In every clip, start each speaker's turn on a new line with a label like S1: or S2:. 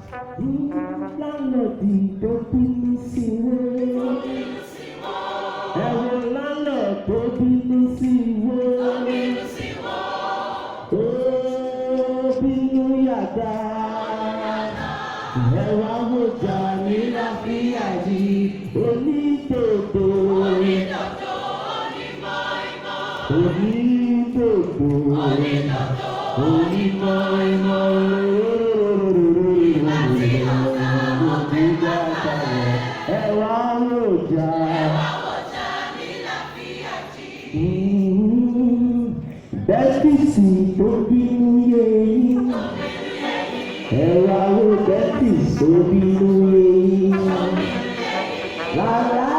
S1: Lánàdì tó bínú sí wó. Ẹ̀wọ̀n lánà tó bínú sí wó. Ó bínú yàtá. Ẹ̀wà wòjà ní láfíà yìí. Onídòdò. Bẹ́tìsì tó bínú yé yín. Ẹ̀wà wo bẹ́tìsì tó bínú yé yín. Lára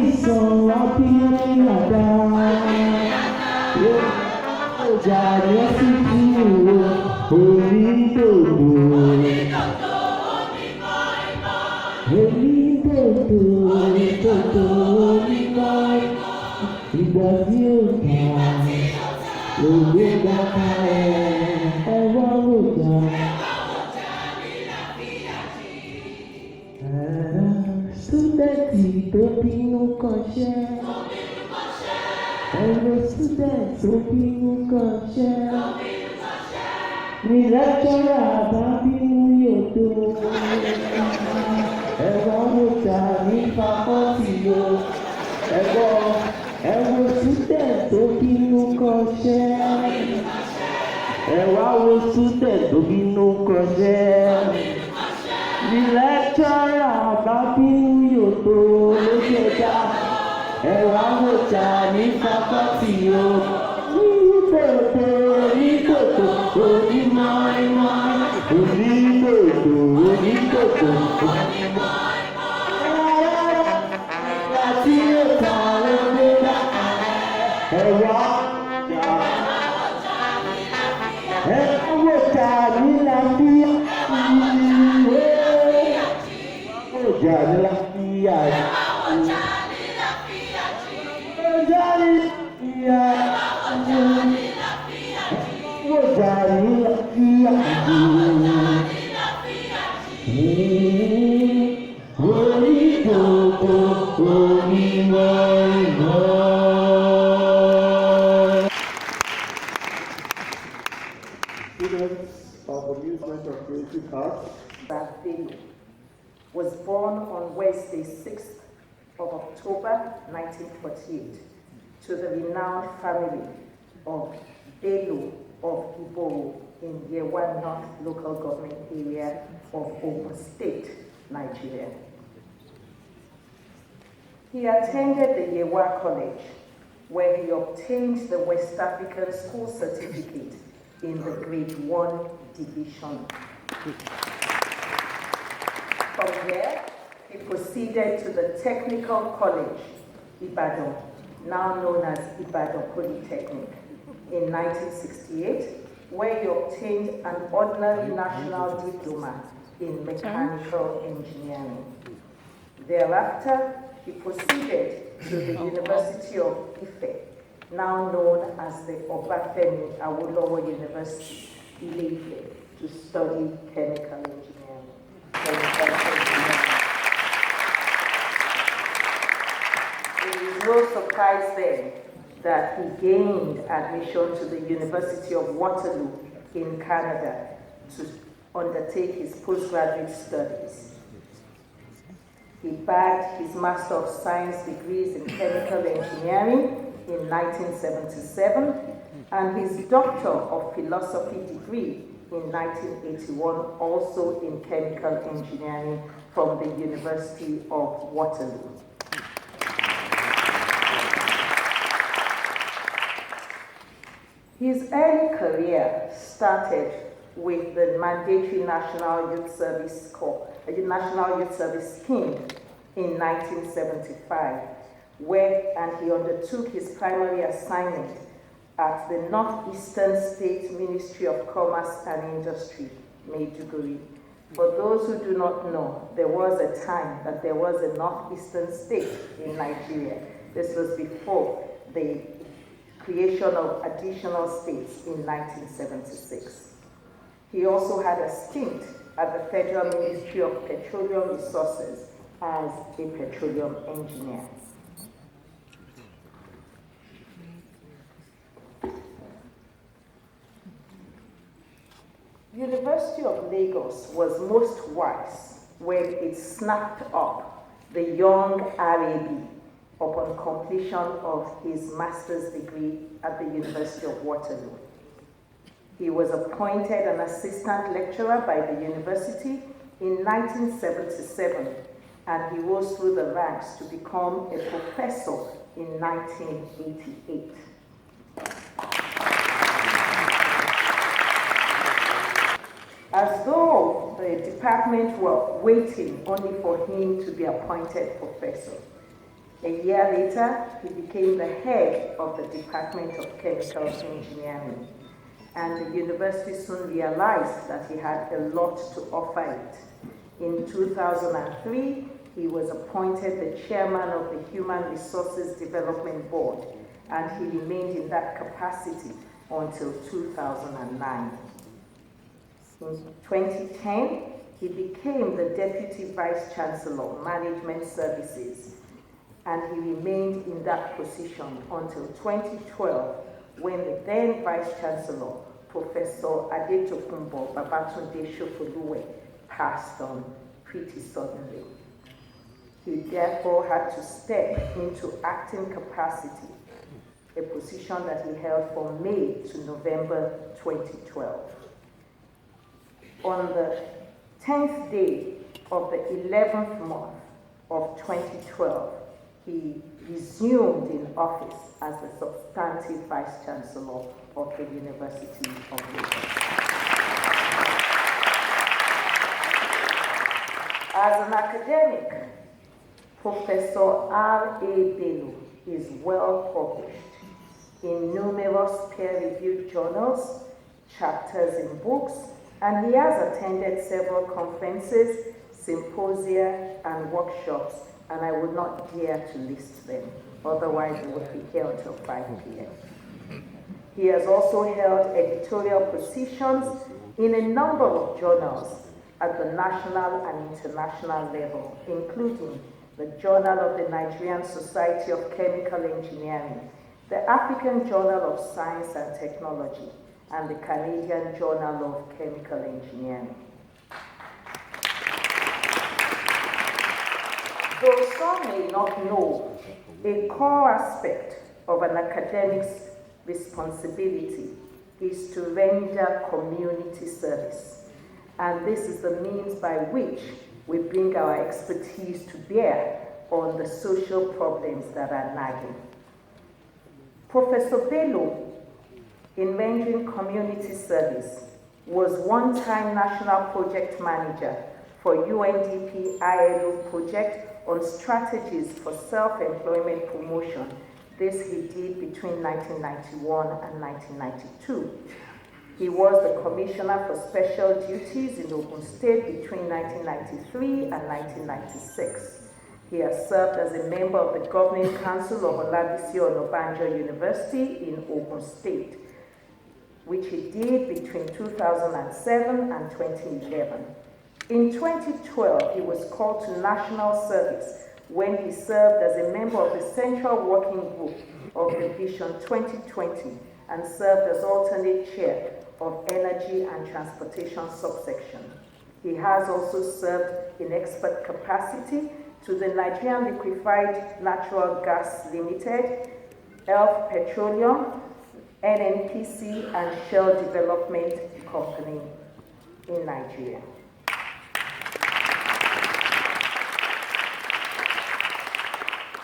S1: ìsàn abínú àdá. Ọjà ni ó sì kí ìwò onídòdò. Onídòdò onímọ̀ ìgbà tí ó kà òwe bàbá ẹwà òjà. Súdẹ̀tì tó bínú kọṣẹ́. Ẹ̀rọ student tó bínú kọṣẹ́. Ní lẹ́kṣọ́rà bá bínú yòtò. Ẹ̀wọ̀n wòjà ní fakọ́tì o. Ẹ̀wọ̀n student tó bínú kọṣẹ́. Ẹ̀wọ̀n student tó bínú kọṣẹ́. Ní lẹ́kṣọ́rà bá bínú yòtò lójú ẹja. Ẹ̀wà wòjà ní fakọ́tì o. Onídòdò onímọ̀-ìmọ̀. Onídòdò onídòdò onímọ̀. Ẹ̀wà tí ó kà ló gbé dá. Ẹ̀wà wòjà ní láfíà. Wòjà ní láfíà.
S2: Students of Amusement of Creative Arts.
S3: Bello was born on Wednesday, 6th of October 1948 to the renowned family of Bello of Ibo in Yewa North local government area of Ogun State, Nigeria. He attended the Yewa College, where he obtained the West African School Certificate in the Grade 1 Division. From there, he proceeded to the Technical College, Ibadan, now known as Ibadan Polytechnic, in 1968, where he obtained an ordinary national diploma in mechanical engineering. Thereafter, he proceeded to the University of Ife, now known as the Obafemi Awolowo University, Ile-Ife, to study chemical engineering. It is no surprise then that he gained admission to the University of Waterloo in Canada to undertake his postgraduate studies. He bagged his Master of Science degrees in Chemical Engineering in 1977 and his Doctor of Philosophy degree in 1981, also in Chemical Engineering from the University of Waterloo. His early career started with the mandatory National Youth Service Corps, the National Youth Service Scheme in 1975, and he undertook his primary assignment at the Northeastern State Ministry of Commerce and Industry, Maiduguri. For those who do not know, there was a time that there was a Northeastern state in Nigeria. This was before the creation of additional states in 1976. He also had a stint at the Federal Ministry of Petroleum Resources as a petroleum engineer. University of Lagos was most wise when it snapped up the young RAB upon completion of his master's degree at the University of Waterloo. He was appointed an assistant lecturer by the university in 1977, and he rose through the ranks to become a professor in 1988. As though the department were waiting only for him to be appointed professor. A year later, he became the head of the Department of Chemical Engineering, and the university soon realized that he had a lot to offer it. In 2003, he was appointed the chairman of the Human Resources Development Board, and he remained in that capacity until 2009. In 2010, he became the Deputy Vice-Chancellor, Management Services, and he remained in that position until 2012, when the then Vice-Chancellor, Professor Ade-Ajayi Auditorium, passed on pretty suddenly. He therefore had to step into acting capacity, a position that he held from May to November 2012. On the 10th day of the 11th month of 2012, he resumed in office as the substantive Vice-Chancellor of the University of Lagos. As an academic, Professor Bello is well published in numerous peer-reviewed journals, chapters in books, and he has attended several conferences, symposia, and workshops, and I would not dare to list them, otherwise we would be here until 5 p.m. He has also held editorial positions in a number of journals at the national and international level, including the Journal of the Nigerian Society of Chemical Engineering, the African Journal of Science and Technology, and the Canadian Journal of Chemical Engineering. Though some may not know, a core aspect of an academic's responsibility is to render community service. And this is the means by which we bring our expertise to bear on the social problems that are nagging. Professor Bello, in rendering community service, was one-time national project manager for UNDP ILO project on strategies for self-employment promotion. This he did between 1991 and 1992. He was the Commissioner for Special Duties in Ogun State between 1993 and 1996. He has served as a member of the Governing Council of Olawale University in Ogun State, which he did between 2007 and 2011. In 2012, he was called to national service when he served as a member of the Central Working Group of the Vision 2020 and served as alternate chair of Energy and Transportation subsection. He has also served in expert capacity to the Nigerian Liquefied Natural Gas Limited, ELF Petroleum, NNPC, and Shell Development Company in Nigeria.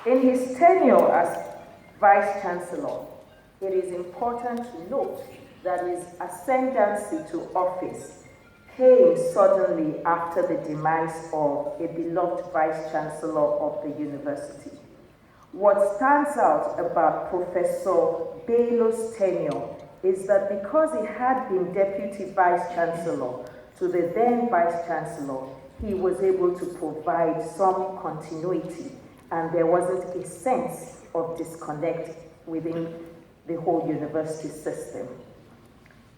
S3: In his tenure as Vice-Chancellor, it is important to note that his ascendancy to office came suddenly after the demise of a beloved Vice-Chancellor of the university. What stands out about Professor Bello's tenure is that because he had been Deputy Vice-Chancellor to the then Vice-Chancellor, he was able to provide some continuity, and there wasn't a sense of disconnect within the whole university system.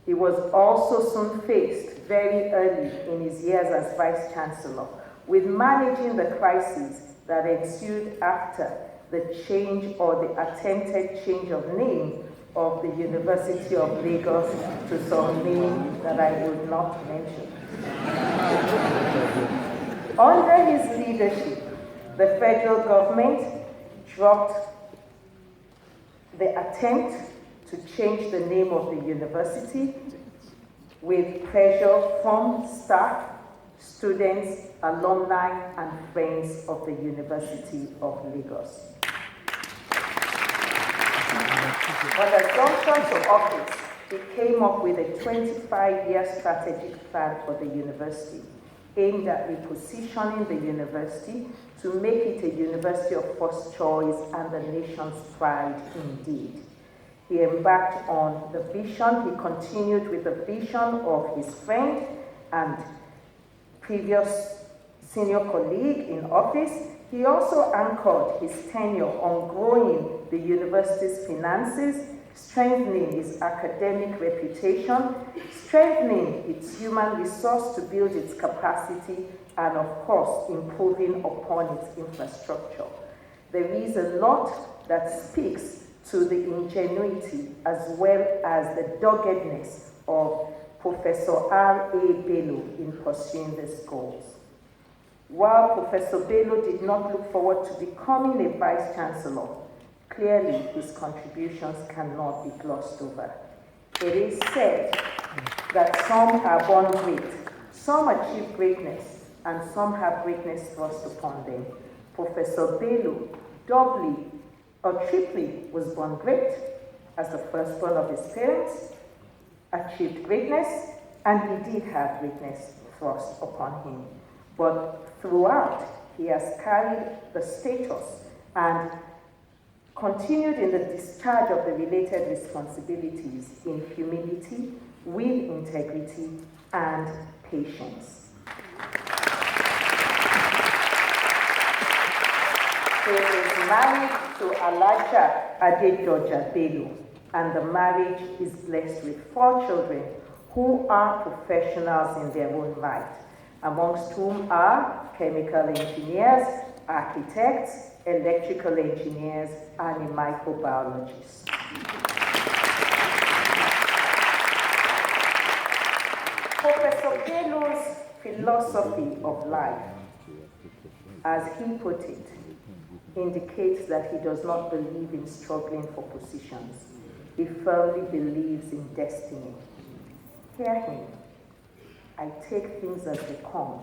S3: He was also soon faced very early in his years as Vice-Chancellor with managing the crisis that ensued after the change or the attempted change of name of the University of Lagos to some name that I would not mention. Under his leadership, the federal government dropped the attempt to change the name of the university with pressure from staff, students, alumni, and friends of the University of Lagos. On assumption to office, he came up with a 25-year strategic plan for the university, aimed at repositioning the university to make it a university of first choice and the nation's pride indeed. He embarked on the vision. He continued with the vision of his friend and previous senior colleague in office. He also anchored his tenure on growing the university's finances, strengthening its academic reputation, strengthening its human resource to build its capacity, and of course, improving upon its infrastructure. There is a lot that speaks to the ingenuity as well as the doggedness of Professor R.A. Bello in pursuing these goals. While Professor Bello did not look forward to becoming a Vice-Chancellor, clearly his contributions cannot be glossed over. It is said that some are born great, some achieve greatness, and some have greatness thrust upon them. Professor Bello doubly or triply was born great as the firstborn of his parents, achieved greatness, and he did have greatness thrust upon him. But throughout, he has carried the status and continued in the discharge of the related responsibilities in humility, with integrity, and patience. He is married to Ade-Ajayi Bello, and the marriage is blessed with 4 children who are professionals in their own right, amongst whom are chemical engineers, architects, electrical engineers, and microbiologists. Professor Bello's philosophy of life, as he put it, indicates that he does not believe in struggling for positions. He firmly believes in destiny. Hear him. I take things as they come.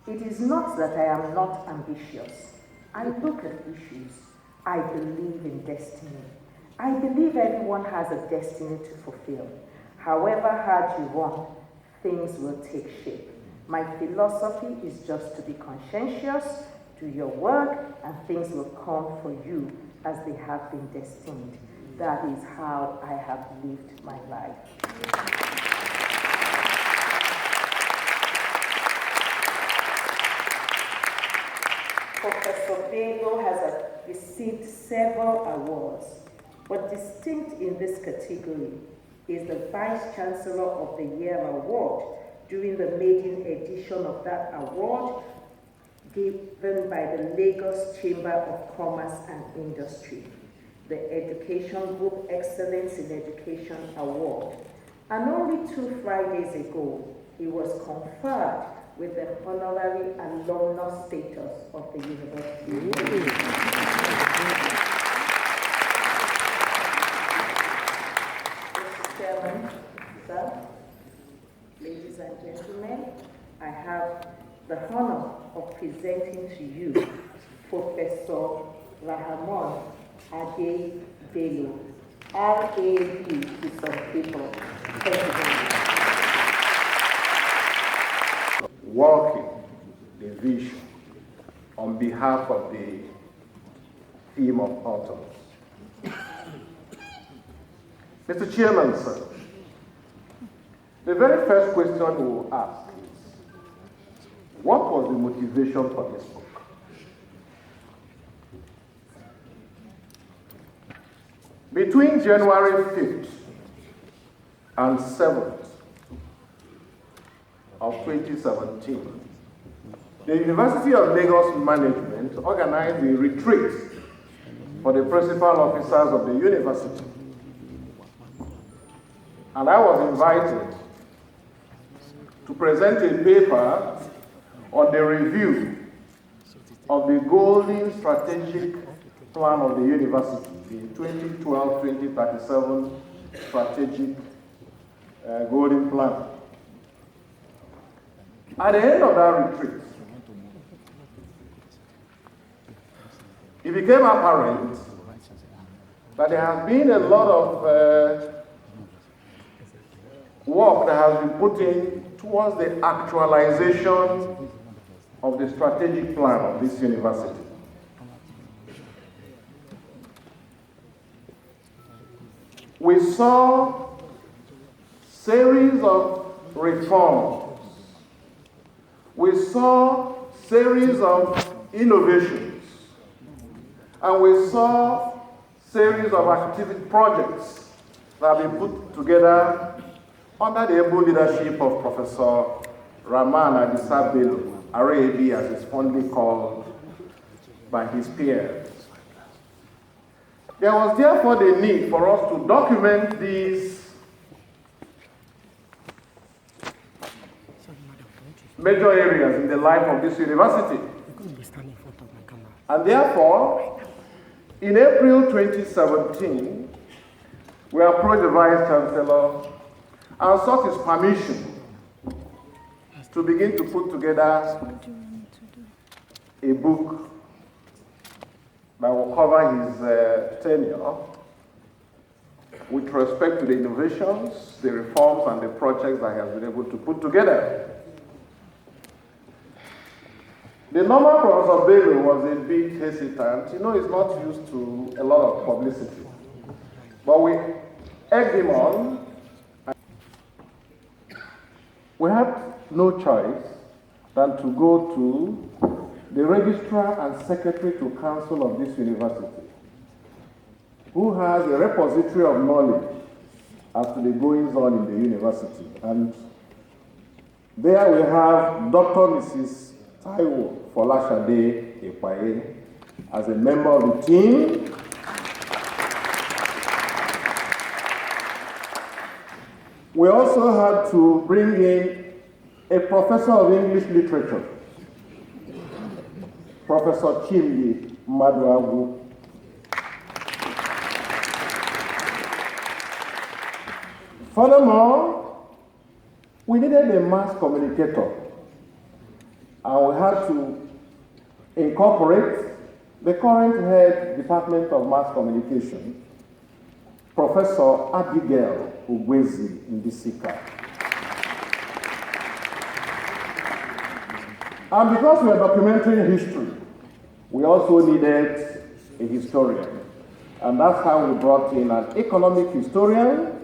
S3: It is not that I am not ambitious. I look at issues. I believe in destiny. I believe everyone has a destiny to fulfill. However hard you run, things will take shape. My philosophy is just to be conscientious, do your work, and things will come for you as they have been destined. That is how I have lived my life. Professor Bello has received several awards, but distinct in this category is the Vice-Chancellor of the Year award during the maiden edition of that award given by the Lagos Chamber of Commerce and Industry, the Education Group Excellence in Education Award. And only 2 Fridays ago, he was conferred with the honorary alumnus status of the university. Mr. Chairman, sir, ladies and gentlemen, I have the honor of presenting to you Professor Rahamon A, Bello, R.A.B. to some people. Thank you very much.
S2: Working the vision on behalf of the theme of autumn. Mr. Chairman, sir, the very first question we will ask is, what was the motivation for this book? Between January 5th and 7th of 2017, the University of Lagos Management organized a retreat for the principal officers of the university. And I was invited to present a paper on the review of the Golden Strategic Plan of the university, the 2012-2037 Strategic Golden Plan. At the end of that retreat, it became apparent that there has been a lot of work that has been put in towards the actualization of the strategic plan of this university. We saw series of reforms. We saw series of innovations. And we saw series of activity projects that have been put together under the able leadership of Professor Rahamon A, Bello, Ade-Ajayi, as is fondly called by his peers. There was therefore the need for us to document these major areas in the life of this university. And therefore, in April 2017, we approached the Vice-chancellor and sought his permission to begin to put together a book that will cover his tenure with respect to the innovations, the reforms, and the projects that he has been able to put together. The normal Professor Bello was a bit hesitant. You know, he's not used to a lot of publicity. But we egged him on. We had no choice than to go to the registrar and secretary to council of this university, who has a repository of knowledge as to the goings on in the university. And there we have Dr. Mrs. Taiwo Ade-Ajayi as a member of the team. We also had to bring in a professor of English literature, Professor Nimi D. Furthermore, we needed a mass communicator, and we had to incorporate the current head Department of Mass Communication, Professor Abigail Ndisika. And because we are documenting history, we also needed a historian. And that's how we brought in an economic historian,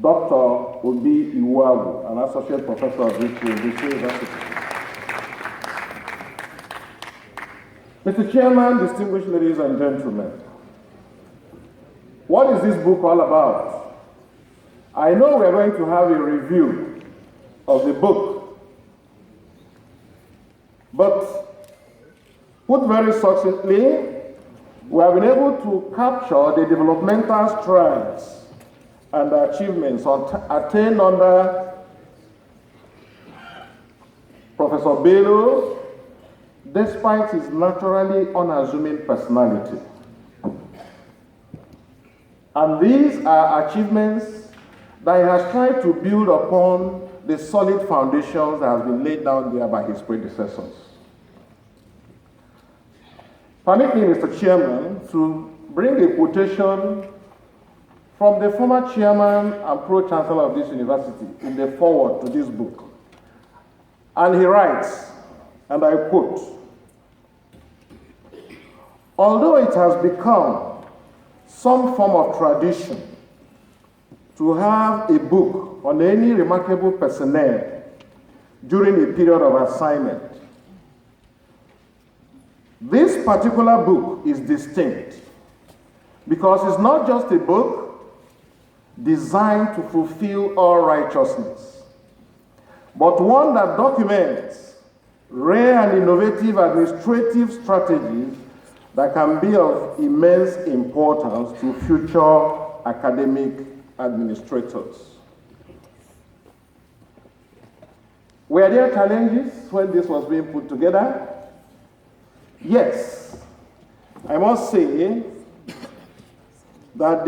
S2: Dr. Obi Iwawu, an associate professor of history in this university. Mr. Chairman, distinguished ladies and gentlemen, what is this book all about? I know we're going to have a review of the book, but put very succinctly, we have been able to capture the developmental strides and achievements attained under Professor Bello, despite his naturally unassuming personality. And these are achievements that he has tried to build upon the solid foundations that have been laid down there by his predecessors. Permit me, Mr. Chairman, to bring a quotation from the former chairman and pro-chancellor of this university in the foreword to this book. And he writes, and I quote, "Although it has become some form of tradition to have a book on any remarkable personnel during a period of assignment, this particular book is distinct because it's not just a book, designed to fulfill all righteousness, but one that documents rare and innovative administrative strategies that can be of immense importance to future academic administrators. Were there challenges when this was being put together? Yes. I must say that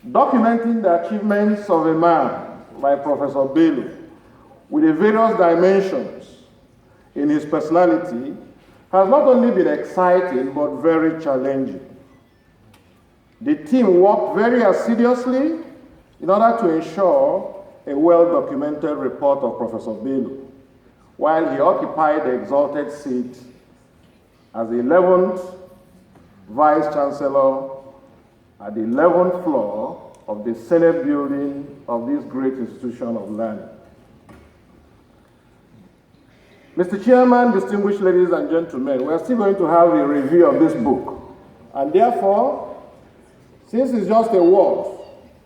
S2: documenting the achievements of a man like Professor Bello with the various dimensions in his personality has not only been exciting but very challenging. The team worked very assiduously in order to ensure a well-documented report of Professor Bello, while he occupied the exalted seat as the 11th Vice-chancellor at the 11th floor of the Senate building of this great institution of learning. Mr. Chairman, distinguished ladies and gentlemen, we are still going to have a review of this book. And therefore, since it's just a word,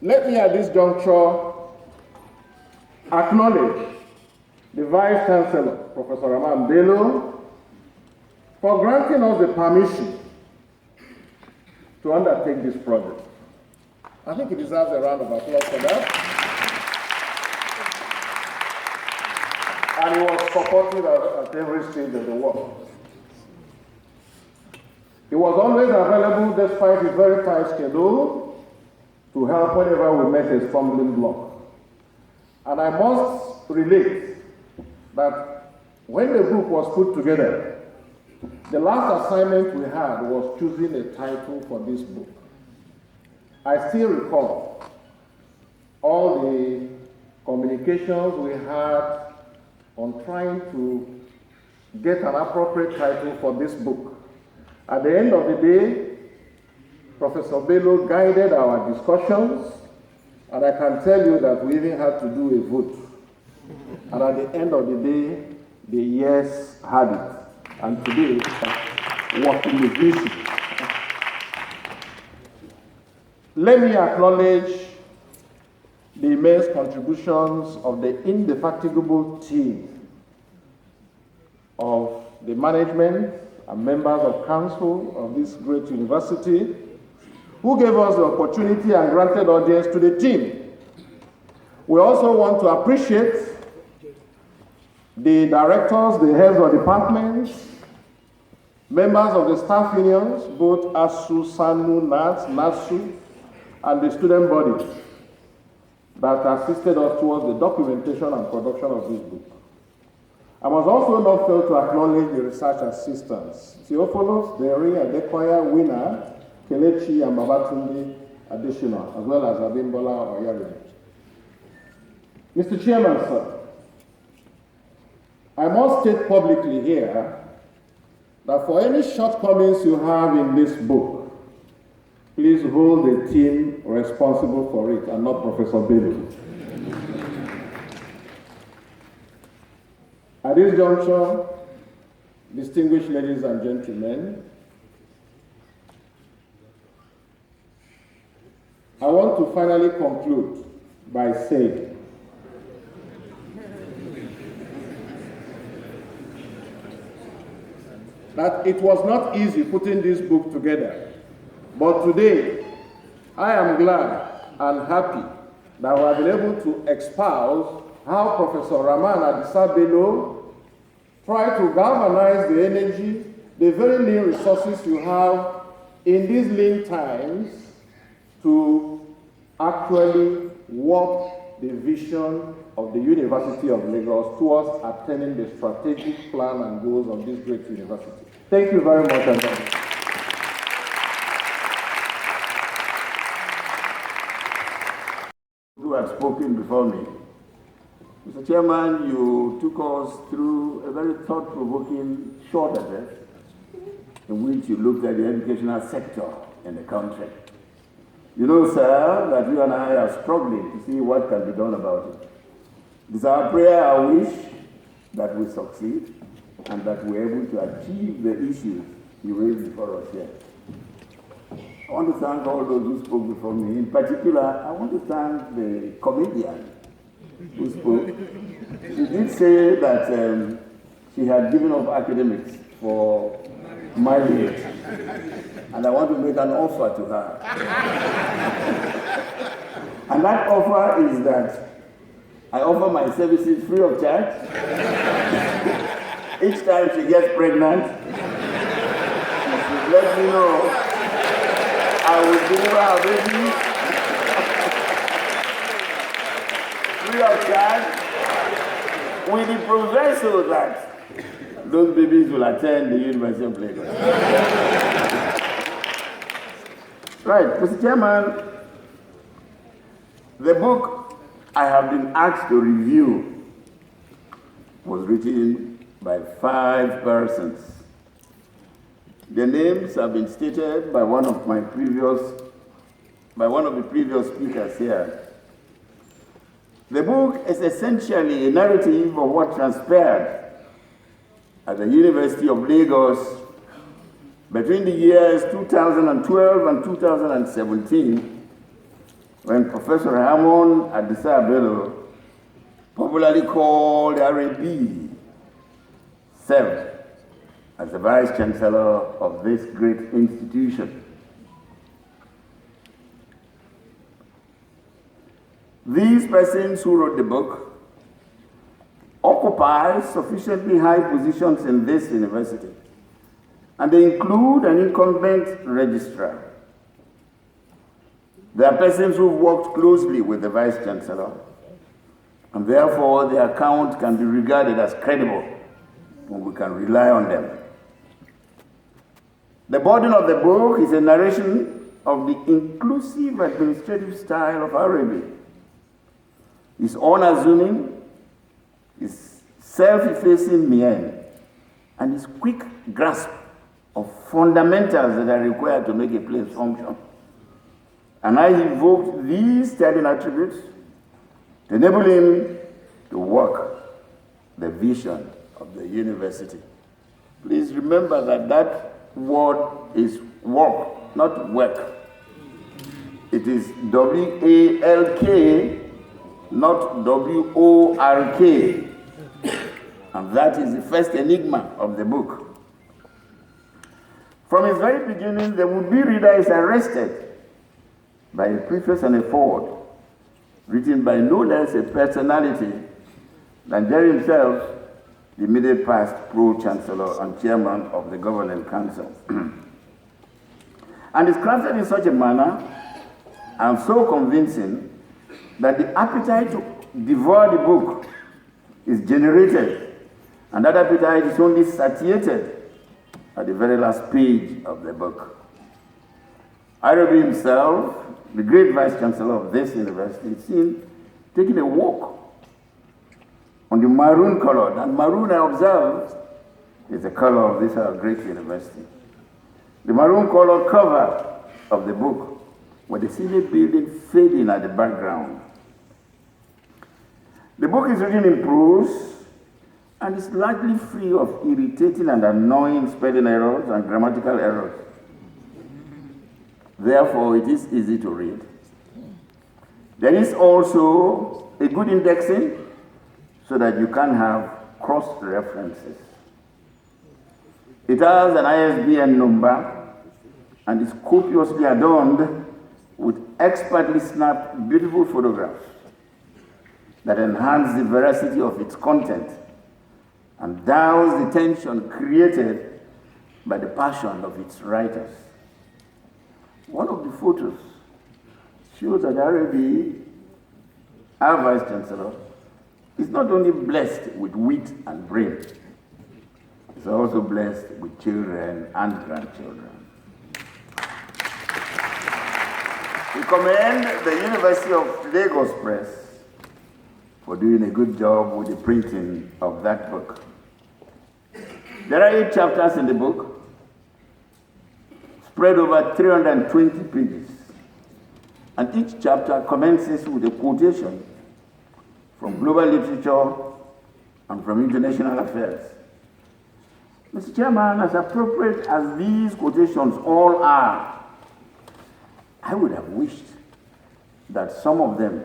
S2: let me at this juncture acknowledge the Vice-Chancellor, Professor Rahamon Bello, for granting us the permission to undertake this project. I think he deserves a round of applause for that. And he was supportive at every stage of the work. He was always available despite his very tight schedule to help whenever we met a stumbling block. And I must relate that when the book was put together, the last assignment we had was choosing a title for this book. I still recall all the communications we had on trying to get an appropriate title for this book. At the end of the day, Professor Bello guided our discussions, and I can tell you that we even had to do a vote. And at the end of the day, the yes had it. And today, working with this. Let me acknowledge the immense contributions of the indefatigable team of the management and members of council of this great university who gave us the opportunity and granted audience to the team. We also want to appreciate the directors, the heads of departments, members of the staff unions, both ASU, SANU, NATS, NASU, and the student bodies that assisted us towards the documentation and production of this book. I must also not fail to acknowledge the research assistants, Theophilus, Derry, Adekoya, Winner, Kelechi, and Babatunde Additional, as well as Abimbola Oyari. Mr. Chairman, sir, I must state publicly here that for any shortcomings you have in this book, please hold the team responsible for it and not Professor Bello. At this juncture, distinguished ladies and gentlemen, I want to finally conclude by saying that it was not easy putting this book together. But today, I am glad and happy that we have been able to espouse how Professor Rahamon Bello tried to galvanize the energy, the very lean resources you have in these lean times to actually work the vision of the University of Lagos towards attaining the strategic plan and goals of this great university. Thank you very much.
S4: Who had spoken before me. Mr. Chairman, you took us through a very thought-provoking short address in which you looked at the educational sector in the country. You know, sir, that you and I are struggling to see what can be done about it. It is our prayer, our wish, that we succeed and that we're able to achieve the issues you raised before us here. I want to thank all those who spoke before me. In particular, I want to thank the comedian who spoke. She did say that she had given up academics for marriage, and I want to make an offer to her. And that offer is that I offer my services free of charge. Each time she gets pregnant, she should let me know. I will deliver her baby free of charge, with the proviso that those babies will attend the University of Lagos. Right, Mr. Chairman, the book I have been asked to review was written by 5 persons. Their names have been stated by one of the previous speakers here. The book is essentially a narrative of what transpired at the University of Lagos between the years 2012 and 2017, when Professor Rahamon A, Bello, popularly called RAB, served as the Vice-chancellor of this great institution. These persons who wrote the book occupy sufficiently high positions in this university, and they include an incumbent registrar. They are persons who worked closely with the Vice-chancellor, and therefore their account can be regarded as credible when we can rely on them. The burden of the book is a narration of the inclusive administrative style of RAB. His unassuming, his self-effacing mien, and his quick grasp of fundamentals that are required to make a place function. And I invoked these sterling attributes to enable him to work the vision of the university. Please remember that that word is work, not work. It is W-A-L-K, not W-O-R-K. And that is the first enigma of the book. From its very beginning, the would-be reader is arrested by a preface and a foreword, written by no less a personality than Jerry himself, the immediate past Pro-Chancellor and Chairman of the Governing Council. And it's crafted in such a manner and so convincing that the appetite to devour the book is generated, and that appetite is only satiated at the very last page of the book. RAB himself, the great Vice-Chancellor of this university, is seen taking a walk on the maroon color, and maroon, I observed, is the color of this our great university. The maroon color cover of the book, with the Senate building fading at the background. The book is written in prose and is largely free of irritating and annoying spelling errors and grammatical errors. Therefore, it is easy to read. There is also a good indexing so that you can have cross-references. It has an ISBN number and is copiously adorned with expertly snapped beautiful photographs that enhance the veracity of its content and douse the tension created by the passion of its writers. One of the photos shows that RAB, our Vice-Chancellor, is not only blessed with wit and brain, he's also blessed with children and grandchildren. We commend the University of Lagos Press for doing a good job with the printing of that book. There are 8 chapters in the book, spread over 320 pages, and each chapter commences with a quotation from global literature and from international affairs. Mr. Chairman, as appropriate as these quotations all are, I would have wished that some of them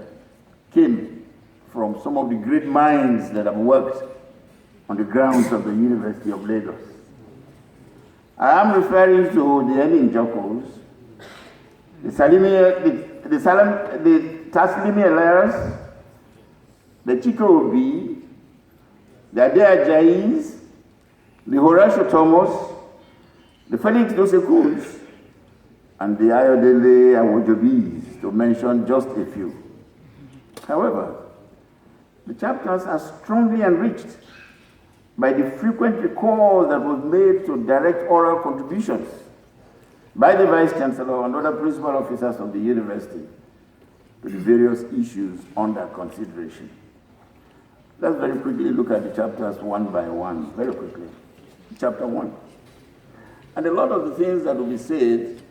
S4: came from some of the great minds that have worked on the grounds of the University of Lagos. I am referring to the Enin-Jokos, the Taslimi Elias, the Chukwu, the Ade-Ajayis, the Horatio Thomas, the Felix Dosekuns, and the Ayodele Awojobis, to mention just a few. However, the chapters are strongly enriched by the frequent recall that was made to direct oral contributions by the Vice-Chancellor and other principal officers of the university to the various issues under consideration. Let's very quickly look at the chapters one by one, very quickly. Chapter 1. And a lot of the things that will be said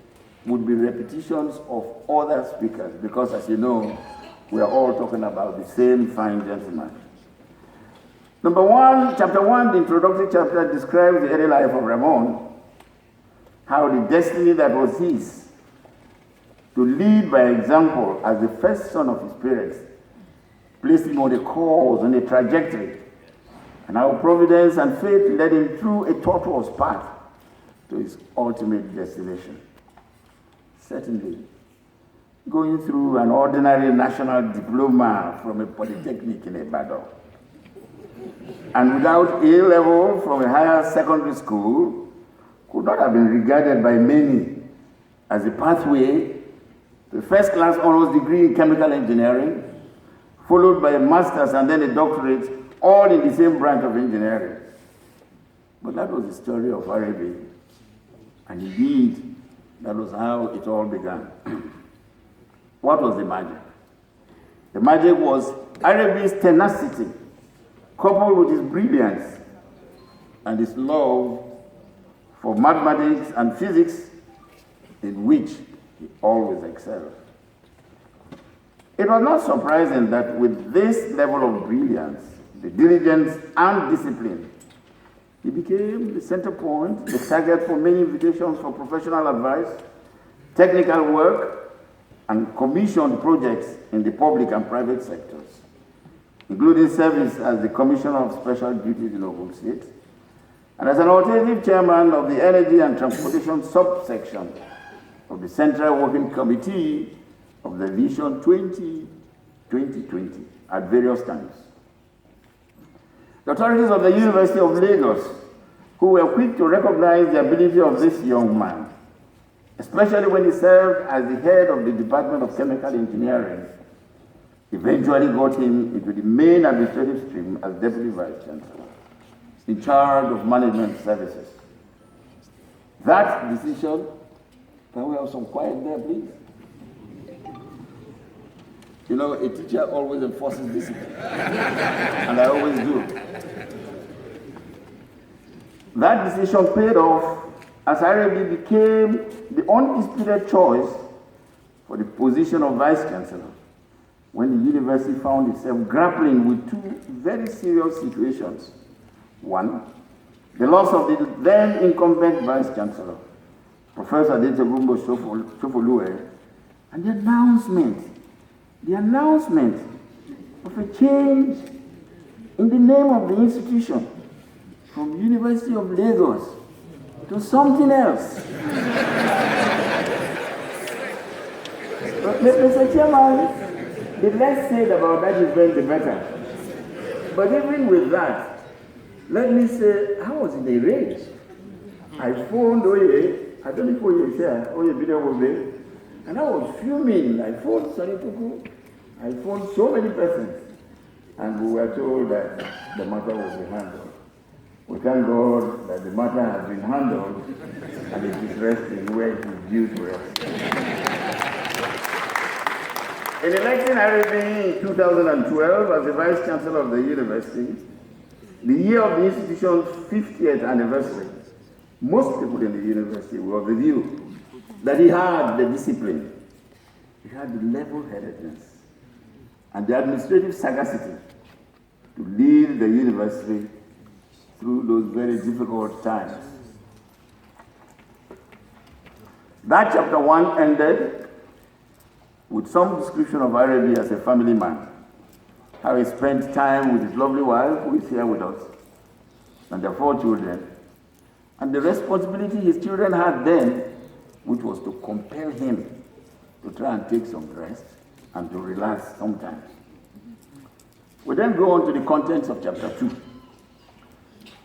S4: would be repetitions of other speakers, because as you know, we are all talking about the same fine gentleman. Number 1, chapter 1, the introductory chapter describes the early life of Rahamon, how the destiny that was his to lead by example as the first son of his parents placed him on a course, on a trajectory, and how providence and fate led him through a tortuous path to his ultimate destination. Certainly, going through an ordinary national diploma from a polytechnic in Ibadan, and without A-level from a higher secondary school, could not have been regarded by many as a pathway to a first-class honors degree in chemical engineering, followed by a master's and then a doctorate, all in the same branch of engineering. But that was the story of Arabi, and indeed, that was how it all began. What was the magic? The magic was Arabi's tenacity, coupled with his brilliance and his love for mathematics and physics, in which he always excelled. It was not surprising that with this level of brilliance, the diligence and discipline, he became the center point, the target for many invitations for professional advice, technical work, and commissioned projects in the public and private sectors, including service as the Commissioner of Special Duties in Ogun State, and as an alternative chairman of the Energy and Transportation subsection of the Central Working Committee of the Vision 2020 at various times. The authorities of the University of Lagos, who were quick to recognize the ability of this young man, especially when he served as the head of the Department of Chemical Engineering, eventually got him into the main administrative stream as Deputy Vice-Chancellor, in charge of management services. That decision, can we have some quiet there, please? You know, a teacher always enforces discipline, and I always do. That decision paid off as Arabi became the undisputed choice for the position of Vice-Chancellor, when the university found itself grappling with two very serious situations. One, the loss of the then incumbent Vice-Chancellor, Professor Nimi D, and the announcement of a change in the name of the institution from University of Lagos to something else. Mr. Chairman, the less said about that event, the better. But even with that, let me say, I was in a rage. I phoned Oye, I don't know if Oye is here, Oye video was there, and I was fuming. I phoned Sonny Chukwu, I phoned so many persons, and we were told that the matter will be handled. We thank God that the matter has been handled and it is resting where it is due to rest. In electing Arabi in 2012 as the Vice-Chancellor of the university, the year of the institution's 50th anniversary, most people in the university were of the view that he had the discipline, he had the level-headedness, and the administrative sagacity to lead the university through those very difficult times. That chapter 1 ended with some description of Arabi as a family man, how he spent time with his lovely wife, who is here with us, and their 4 children, and the responsibility his children had then, which was to compel him to try and take some rest and to relax sometimes. We then go on to the contents of chapter 2.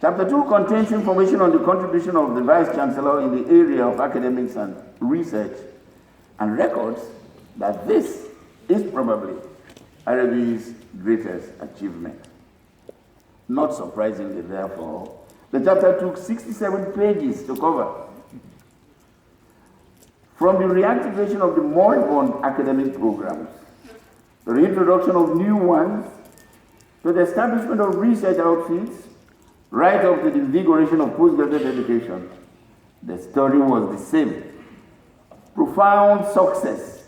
S4: Chapter 2 contains information on the contribution of the Vice-chancellor in the area of academics and research, and records that this is probably Arabi's greatest achievement. Not surprisingly, therefore, the chapter took 67 pages to cover. From the reactivation of the moribund academic programs, the reintroduction of new ones, to the establishment of research outfits, right up to the invigoration of postgraduate education, the story was the same. Profound success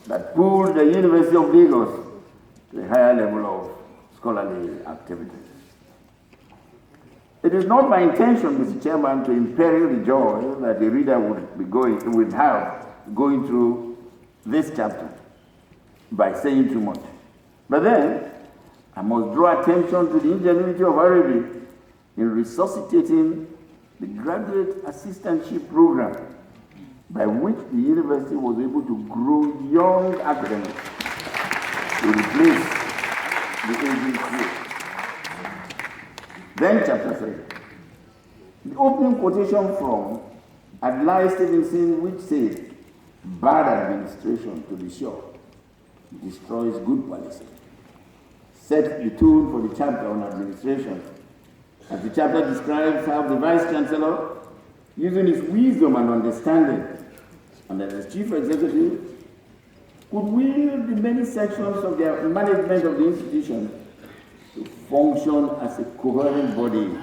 S4: that pulled the University of Lagos to a higher level of scholarly activities. It is not my intention, Mr. Chairman, to imperil the joy that the reader would have going through this chapter by saying too much. But then, I must draw attention to the ingenuity of Arabi in resuscitating the graduate assistantship program by which the university was able to grow young academics to replace the aging crew. Then chapter 3. The opening quotation from Adlai Stevenson, which says, "Bad administration, to be sure, destroys good policy," set the tone for the chapter on administration, as the chapter describes how the Vice-chancellor, using his wisdom and understanding, and as his chief executive, could wield the many sections of the management of the institution to function as a coherent body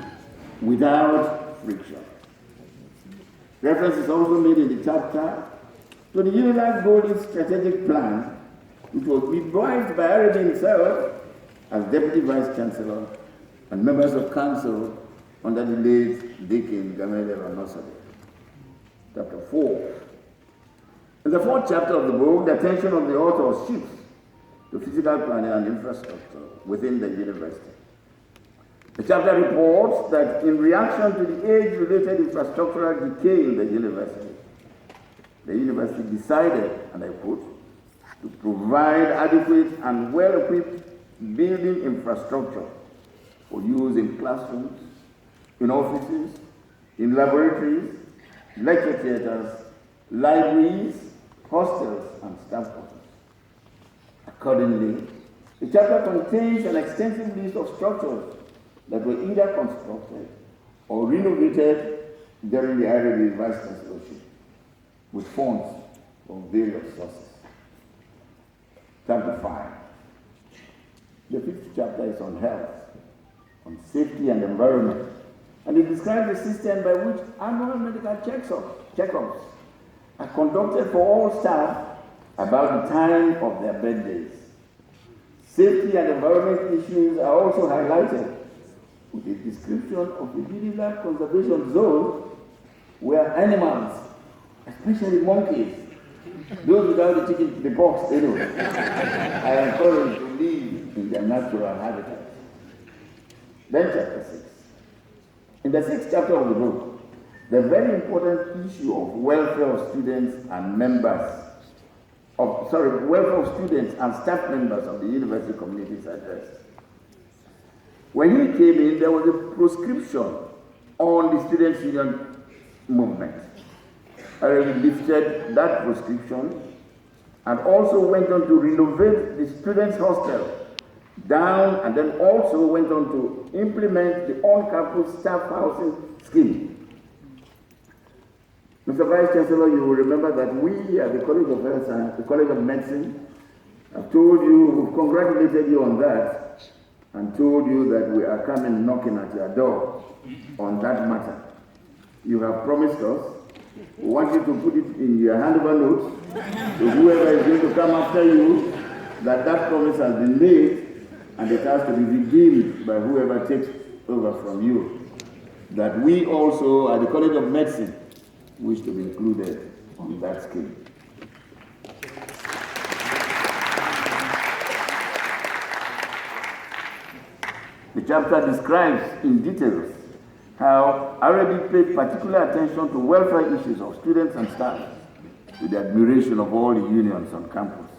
S4: without friction. Reference is also made in the chapter to the UNILAG Golden Strategic Plan, which was devised by Arabi himself as Deputy Vice-Chancellor and members of council under the late Deacon Gamaliel Onosode. Chapter 4. In the 4th chapter of the book, the attention of the author shifts to physical planning and infrastructure within the university. The chapter reports that in reaction to the age-related infrastructural decay in the university decided, and I quote, to provide adequate and well-equipped building infrastructure for use in classrooms, in offices, in laboratories, lecture theaters, libraries, hostels, and staff quarters. Accordingly, the chapter contains an extensive list of structures that were either constructed or renovated during the Arabic Vice-chancellorship with funds from various sources. Chapter 5. The 5th chapter is on health, on safety and environment, and it describes the system by which annual medical checkups are conducted for all staff about the time of their birthdays. Safety and environment issues are also highlighted with a description of the UNILAG conservation zone where animals, especially monkeys, those without the pox anyway, are encouraged to live in their natural habitat. Then chapter 6. In the 6th chapter of the book, the very important issue of welfare of students and welfare of students and staff members of the university community is addressed. When he came in, there was a proscription on the students' union movement. I lifted that proscription and also went on to renovate the students' hostel down, and then also went on to implement the on-campus staff housing scheme. Mr. Vice-Chancellor, you will remember that we at the College of Health and the College of Medicine have told you, we've congratulated you on that, and told you that we are coming knocking at your door on that matter. You have promised us. We want you to put it in your handover notes to whoever is going to come after you, that promise has been made, and it has to be redeemed by whoever takes over from you. That we also at the College of Medicine wish to be included on that scheme. chapter describes in details how Arabic paid particular attention to welfare issues of students and staff, to the admiration of all the unions on campus.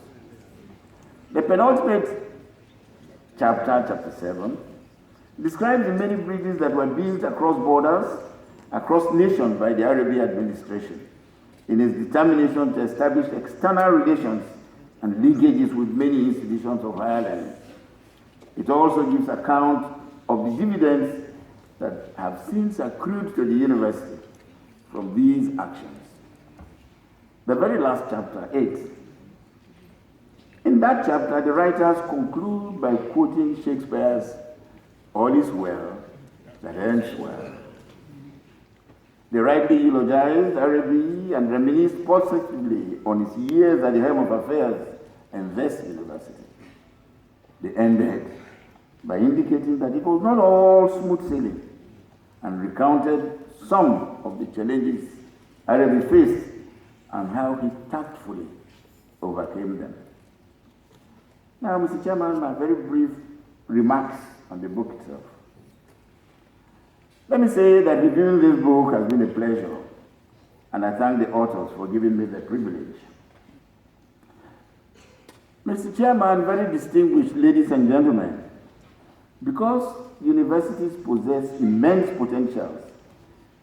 S4: The penultimate chapter, chapter 7, describes the many bridges that were built across borders, across nations by the Arabic administration, in its determination to establish external relations and linkages with many institutions of higher learning. It also gives account of the dividends that have since accrued to the university from these actions. The very last chapter, 8. In that chapter, the writers conclude by quoting Shakespeare's "All is well that ends well." They rightly eulogized Arabi and reminisced positively on his years at the helm of affairs in this university. They ended by indicating that it was not all smooth sailing and recounted some of the challenges Arabi faced and how he tactfully overcame them. Now, Mr. Chairman, my very brief remarks on the book itself. Let me say that reviewing this book has been a pleasure, and I thank the authors for giving me the privilege. Mr. Chairman, very distinguished ladies and gentlemen, because universities possess immense potentials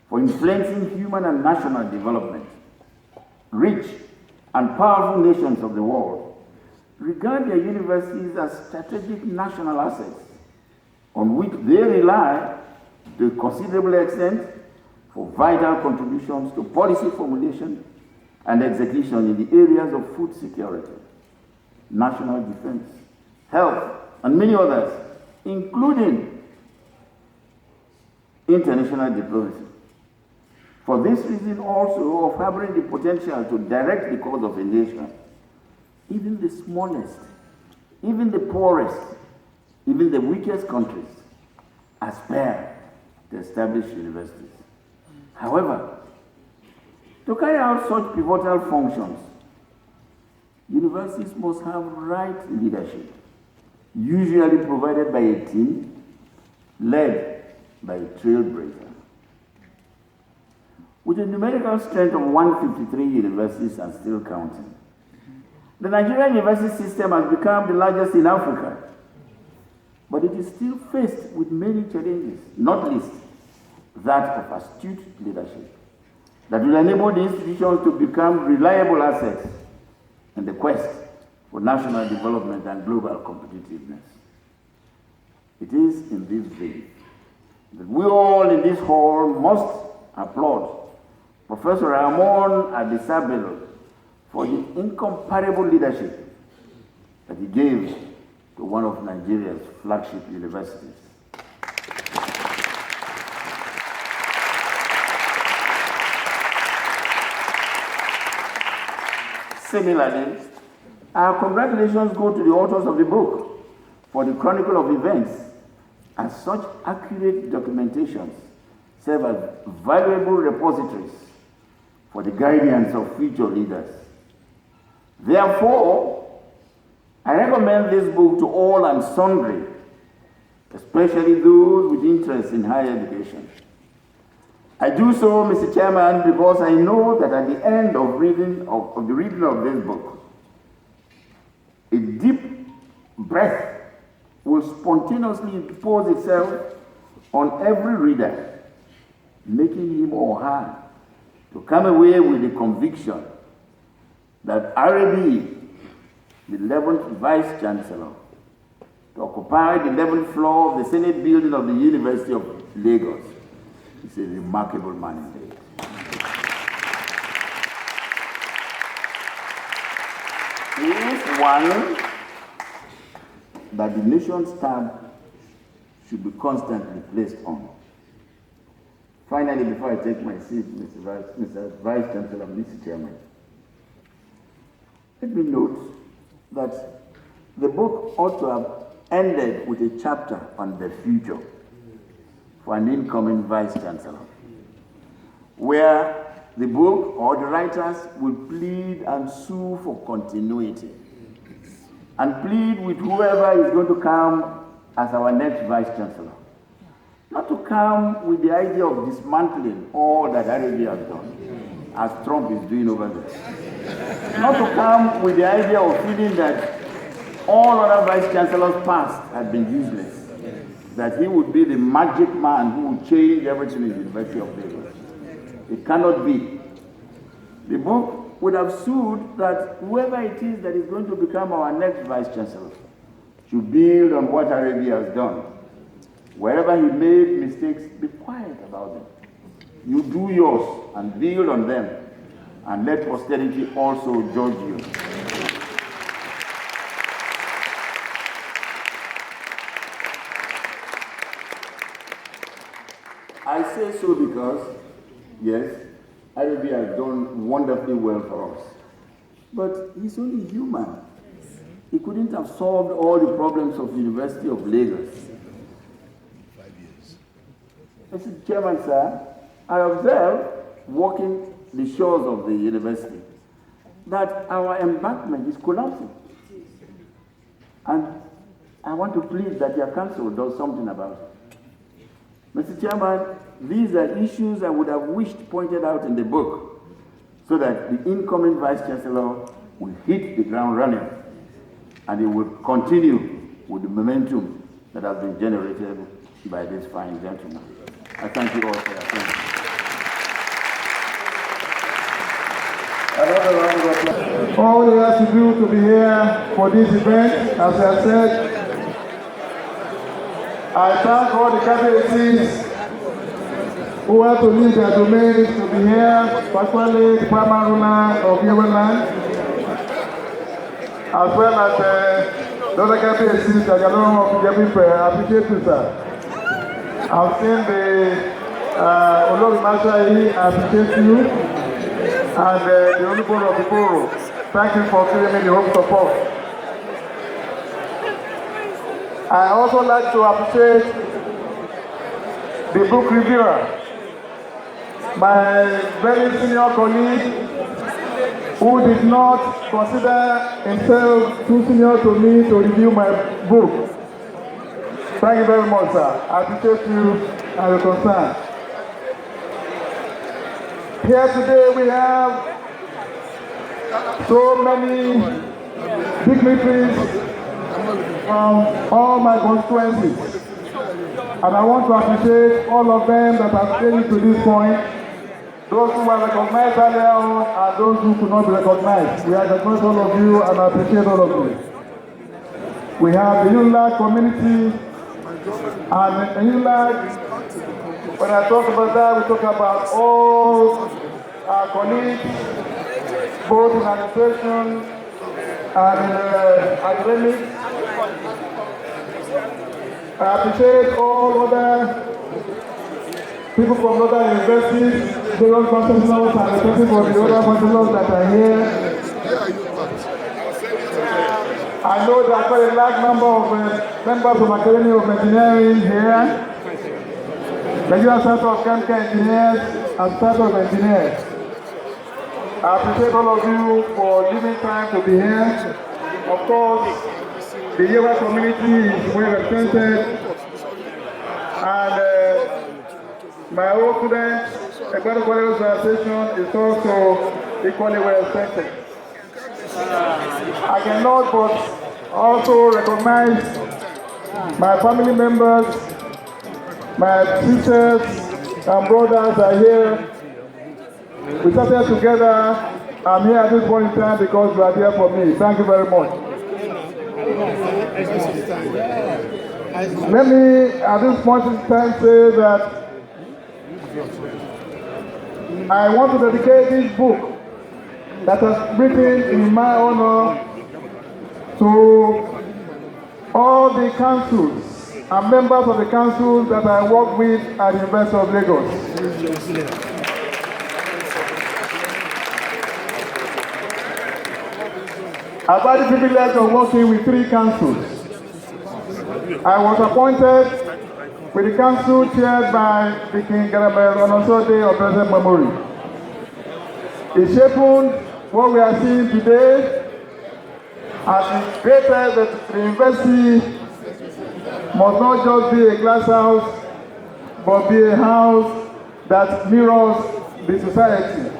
S4: for influencing human and national development, rich and powerful nations of the world regard their universities as strategic national assets on which they rely to a considerable extent for vital contributions to policy formulation and execution in the areas of food security, national defense, health, and many others, including international diplomacy. For this reason also of harboring the potential to direct the cause of a nation, even the smallest, even the poorest, even the weakest countries aspire to establish universities. However, to carry out such pivotal functions, universities must have right leadership, usually provided by a team led by a trailblazer. With a numerical strength of 153 universities and still counting, the Nigerian university system has become the largest in Africa, but it is still faced with many challenges, not least that of astute leadership, that will enable the institutions to become reliable assets in the quest for national development and global competitiveness. It is in this vein that we all in this hall must applaud Professor Rahamon A, Bello for the incomparable leadership that he gave to one of Nigeria's flagship universities. Similarly, our congratulations go to the authors of the book for the chronicle of events, as such accurate documentations serve as valuable repositories for the guidance of future leaders. Therefore, I recommend this book to all and sundry, especially those with interest in higher education. I do so, Mr. Chairman, because I know that at the end of the reading of this book, a deep breath will spontaneously impose itself on every reader, making him or her to come away with the conviction that Arabi, the 11th Vice-chancellor, to occupy the 11th floor of the Senate building of the University of Lagos, is a remarkable man indeed. He is one that the nation's stamp should be constantly placed on. Finally, before I take my seat, Mr. Vice-Chancellor, Mr. Chairman, let me note that the book ought to have ended with a chapter on the future for an incoming Vice-Chancellor, where the book or the writers will plead and sue for continuity and plead with whoever is going to come as our next Vice-Chancellor. Not to come with the idea of dismantling all that Arabia has done, as Trump is doing over there. Not to come with the idea of feeling that all other Vice-Chancellors past had been useless, that he would be the magic man who would change everything in the University of Lagos. It cannot be. The book would have sued that whoever it is that is going to become our next Vice-Chancellor should build on what Arabia has done. Wherever he made mistakes, be quiet about them. You do yours and build on them, and let posterity also judge you. I say so because, yes, Arabia has done wonderfully well for us. But he's only human. He couldn't have solved all the problems of the University of Lagos. Mr. Chairman, sir, I observe, walking the shores of the university, that our embankment is collapsing. And I want to plead that your council does something about it. Mr. Chairman, these are issues I would have wished pointed out in the book so that the incoming Vice-Chancellor will hit the ground running and he will continue with the momentum that has been generated by this fine gentleman. I thank you all for your attention.
S2: Another round of applause. All he has to do to be here for this event, as I said, I thank all the candidates who have to leave their domains to be here, particularly the primary ruler of UNILAG, as well as the other candidates that are not I appreciate you, sir. I've seen the Olawale, I appreciate you, and the Honorable of the Borough. Thank you for giving me the home support. I also like to appreciate the book reviewer, my very senior colleague, who did not consider himself too senior to me to review my book. Thank you very much, sir. I appreciate you and your concern. Here today we have so many dignitaries from all my constituencies. And I want to appreciate all of them that have taken to this point. Those who were recognized earlier on and those who could not be recognized. We recognize all of you and I appreciate all of you. We have the UNILAG community. And in UNILAG, when I talk about that, we talk about all our colleagues, both in administration and in academics. I appreciate all other people from other universities, the old professionals and the people from the other professionals that are here. I know there are quite a large number of members of Academy of Engineering here. Nigerian Center of Chemical Engineers and Center of Engineers. I appreciate all of you for leaving time to be here. Of course, the Yoruba community is well represented, and my own students, the Quality Association is also equally well represented. I cannot but also recognize my family members, my sisters and brothers are here. We started together. I'm here at this point in time because you are here for me. Thank you very much. Let me at this point in time say that I want to dedicate this book that was written in my honor to all the councils and members of the councils that I work with at the University of Lagos. I've had the privilege of working with 3 councils. I was appointed with the council chaired by the King Garabel of present memory. It shaped what we are seeing today as it created the university must not just be a glass house, but be a house that mirrors the society.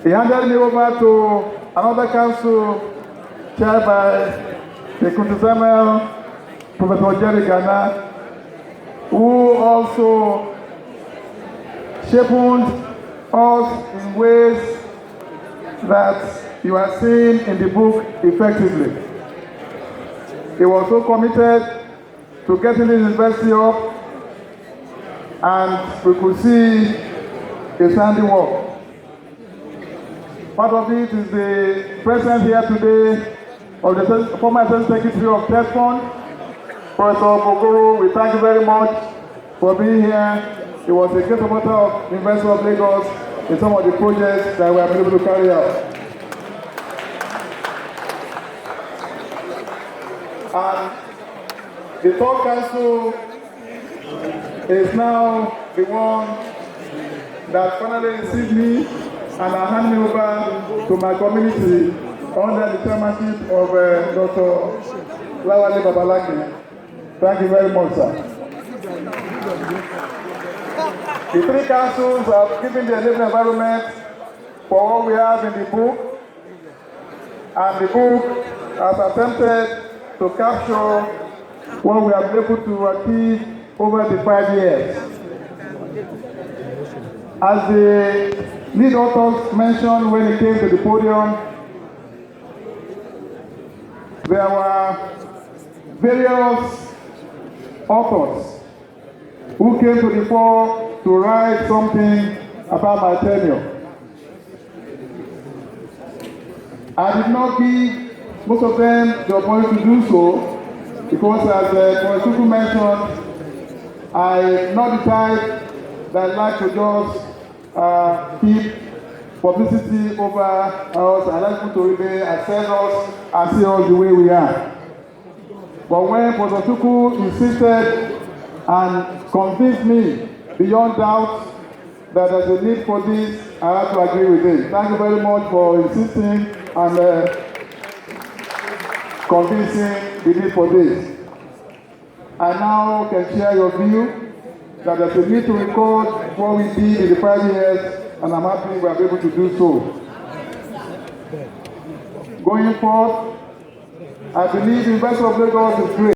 S2: He handed me over to another council chaired by the quintessential Professor Jerry Ghana, who also shaped us in ways that you are seeing in the book effectively. He was so committed to getting this university up, and we could see his handiwork. Part of it is the presence here today of the former Assistant Secretary of Trust Fund, Professor Bogoro. We thank you very much for being here. He was a great supporter of the University of Lagos in some of the projects that we have been able to carry out. And the third council is now the one that finally received me and I hand me over to my community under the chairmanship of Dr. Olawale Babalakin. Thank you very much, sir. The three councils have given the enabling environment for what we have in the book, and the book has attempted to capture what we have been able to achieve over the 5 years. As the lead authors mentioned when he came to the podium, there were various authors who came to the fore to write something about my tenure. I did not give most of them the opportunity to do so because, as Professor Chukwu mentioned, I'm not the type that like to just keep publicity over us. I like people to remain and send us and see us the way we are. But when Professor Chukwu insisted and convinced me beyond doubt that there's a need for this, I have to agree with him. Thank you very much for insisting and convincing the need for this. I now can share your view that there's a need to record what we did in the 5 years, and I'm happy we are able to do so. Going forward, I believe the University of Lagos is great.